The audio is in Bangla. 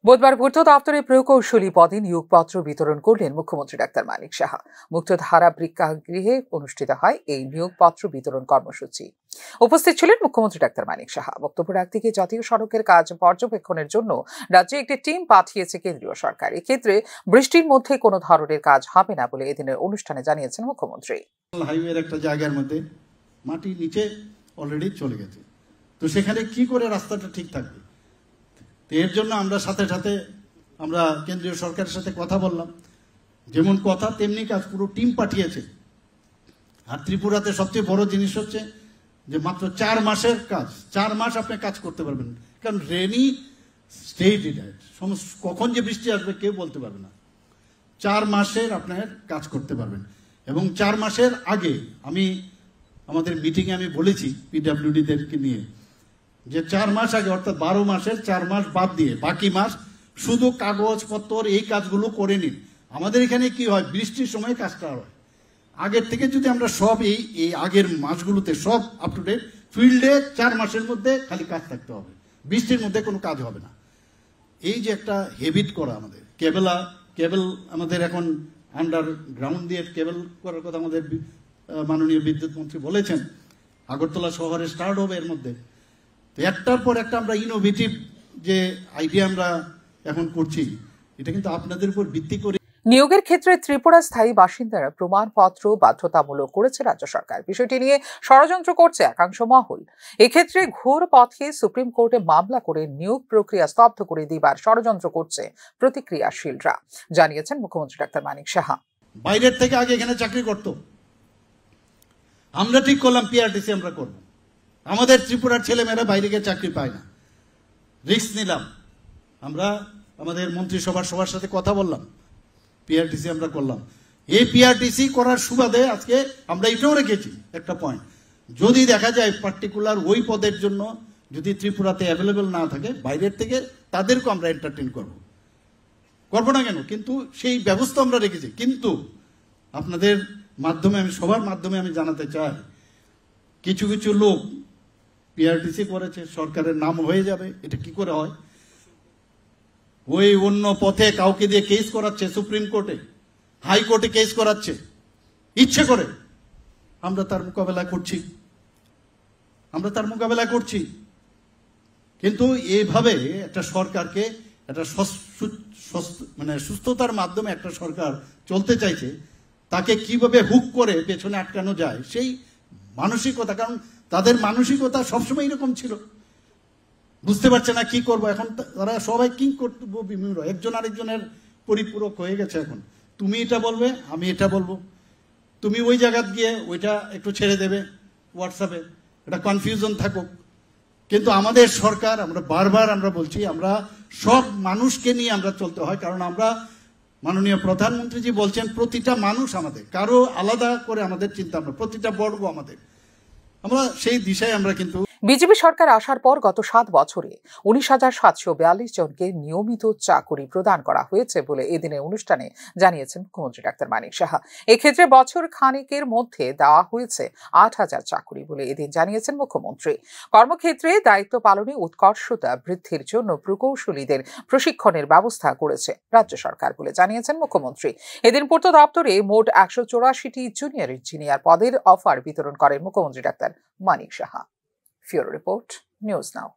বুধবার পূর্ত দপ্তরে প্রকৌশলী পদে নিয়োগপত্র বিতরণ করলেন মুখ্যমন্ত্রী ডাক্তার মানিক সাহা। মুক্তধারা প্রেক্ষাগৃহে অনুষ্ঠিত হয় এই নিয়োগপত্র বিতরণ কর্মসূচি। উপস্থিত ছিলেন মুখ্যমন্ত্রী ডাক্তার মানিক সাহা। বক্তব্য রাখতে গিয়ে জাতীয় সড়কের কাজ পর্যবেক্ষণের জন্য রাজ্যে একটি টিম পাঠিয়েছে কেন্দ্রীয় সরকার। এক্ষেত্রে বৃষ্টির মধ্যে কোনো ধরনের কাজ হবে না বলে এদিনের অনুষ্ঠানে জানিয়েছেন মুখ্যমন্ত্রী। হাইওয়ের একটা জায়গার মধ্যে মাটি নিচে অলরেডি চলে গেছে, তো সেখানে কি করে রাস্তাটা ঠিক থাকবে, এর জন্য আমরা সাথে সাথে আমরা কেন্দ্রীয় সরকারের সাথে কথা বললাম। যেমন কথা তেমনি কাজ, পুরো টিম পাঠিয়েছে। আর ত্রিপুরাতে সবচেয়ে বড় জিনিস হচ্ছে যে মাত্র 4 মাসের কাজ, 4 মাস আপনি কাজ করতে পারবেন, কারণ রেনি স্টেট কখন যে বৃষ্টি আসবে কেউ বলতে পারবে না। 4 মাসের আপনার কাজ করতে পারবেন। এবং 4 মাসের আগে আমি আমাদের মিটিংয়ে আমি বলেছি পিডব্লিউডিদেরকে নিয়ে যে 4 মাস আগে, অর্থাৎ 12 মাসের 4 মাস বাদ দিয়ে বাকি মাস শুধু কাগজপত্র এই কাজগুলো করে নিন। আমাদের এখানে কি হয়, বৃষ্টির সময় কাজটা হয়। আগের থেকে যদি আমরা সব এই আগের মাসগুলোতে সব আপ টু ডেট, ফিল্ডে 4 মাসের মধ্যে খালি কাজ থাকতে হবে, বৃষ্টির মধ্যে কোনো কাজ হবে না। এই যে একটা হেবিট করা, আমাদের কেবল আমাদের এখন আন্ডারগ্রাউন্ড দিয়ে কেবল করার কথা আমাদের মাননীয় বিদ্যুৎ মন্ত্রী বলেছেন। আগরতলা শহরে স্টার্ট হবে এর মধ্যে। তো একটার পর একটা আমরা ইনোভেটিভ যে আইডিয়া আমরা এখন করছি, এটা কিন্তু আপনাদের উপর ভিত্তি করে। নিয়োগের ক্ষেত্রে ত্রিপুরা স্থায়ী বাসিন্দারা প্রমাণপত্র বাধ্যতামূলক করেছে রাজ্য সরকার। বিষয়টি নিয়ে ষড়যন্ত্র করছে একাংশ মহল। এক্ষেত্রে ঘোর পথে সুপ্রিম কোর্টে মামলা করে নিয়োগ প্রক্রিয়া স্তব্ধ করে দিবার ষড়যন্ত্র করছে প্রতিক্রিয়াশীলরা, জানিয়েছেন মুখ্যমন্ত্রী ডাক্তার মানিক সাহা। বাইরের থেকে আগে এখানে চাকরি করত, আমরা ঠিক করলাম পিআরটিসি আমরা করব। আমাদের ত্রিপুরার ছেলেমেয়েরা বাইরে গিয়ে চাকরি পায় না, রিস্ক নিলাম। আমরা আমাদের মন্ত্রিসভার সবার সাথে কথা বললাম, পিআরটিসি আমরা করলাম। এই পিআরটিসি করার সুবাদে আজকে আমরা এটাও রেখেছি একটা পয়েন্ট, যদি দেখা যায় পার্টিকুলার ওই পদের জন্য যদি ত্রিপুরাতে অ্যাভেলেবেল না থাকে, বাইরের থেকে তাদেরকে আমরা এন্টারটেইন করবো না কেন, কিন্তু সেই ব্যবস্থা আমরা রেখেছি। কিন্তু আপনাদের মাধ্যমে আমি সবার মাধ্যমে আমি জানাতে চাই, কিছু কিছু লোক পিআরটিসি করেছে, সরকারের নাম হয়ে যাবে। এটা কি করে হয়? ওই অন্য পথে কাউকে দিয়ে কেস করাচ্ছে, সুপ্রিম কোর্টে, হাইকোর্টে কেস করাচ্ছে ইচ্ছে করে। আমরা তার মোকাবেলা করছি। কিন্তু এইভাবে একটা সরকারকে একটা মানে সুস্থতার মাধ্যমে একটা সরকার চলতে চাইছে, তাকে কিভাবে হুক করে পেছনে আটকানো যায় সেই মানসিকতা, কারণ তাদের মানসিকতা সবসময় এরকম ছিল, বুঝতে পারছে না কি করবো। এখন তারা সবাই কি করবো বিভিন্ন, একজন আরেকজনের পরিপূরক হয়ে গেছে। এখন তুমি এটা বলবে, আমি এটা বলবো, তুমি ওই জায়গা গিয়ে ওইটা একটু ছেড়ে দেবে হোয়াটসঅ্যাপে, এটা কনফিউশন থাকুক। কিন্তু আমাদের সরকার, আমরা বারবার আমরা বলছি, আমরা সব মানুষকে নিয়ে আমরা চলতে হয়, কারণ আমরা মাননীয় প্রধানমন্ত্রীজি বলছেন প্রতিটা মানুষ আমাদের, কারো আলাদা করে আমাদের চিন্তা, আমরা প্রতিটা বর্গ আমাদের, আমরা সেই দিশায় আমরা কিন্তু। বিজেপি সরকার আসার পর গত 7 বছরে 19,742 জনকে নিয়মিত চাকরি প্রদান করা হয়েছে বলে এদিনের অনুষ্ঠানে জানিয়েছেন মুখ্যমন্ত্রী ডাক্তার মানিক সাহা। এক্ষেত্রে বছর খানেকের মধ্যে দেওয়া হয়েছে 8,000 চাকরি বলে এদিন জানিয়েছেন মুখ্যমন্ত্রী। কর্মক্ষেত্রে দায়িত্ব পালনে উৎকর্ষতা বৃদ্ধির জন্য প্রকৌশলীদের প্রশিক্ষণের ব্যবস্থা করেছে রাজ্য সরকার বলে জানিয়েছেন মুখ্যমন্ত্রী। এদিন পূর্ত দপ্তরে মোট 184টি জুনিয়র ইঞ্জিনিয়ার পদের অফার বিতরণ করেন মুখ্যমন্ত্রী doctor Manik Saha. Field Report, News Now.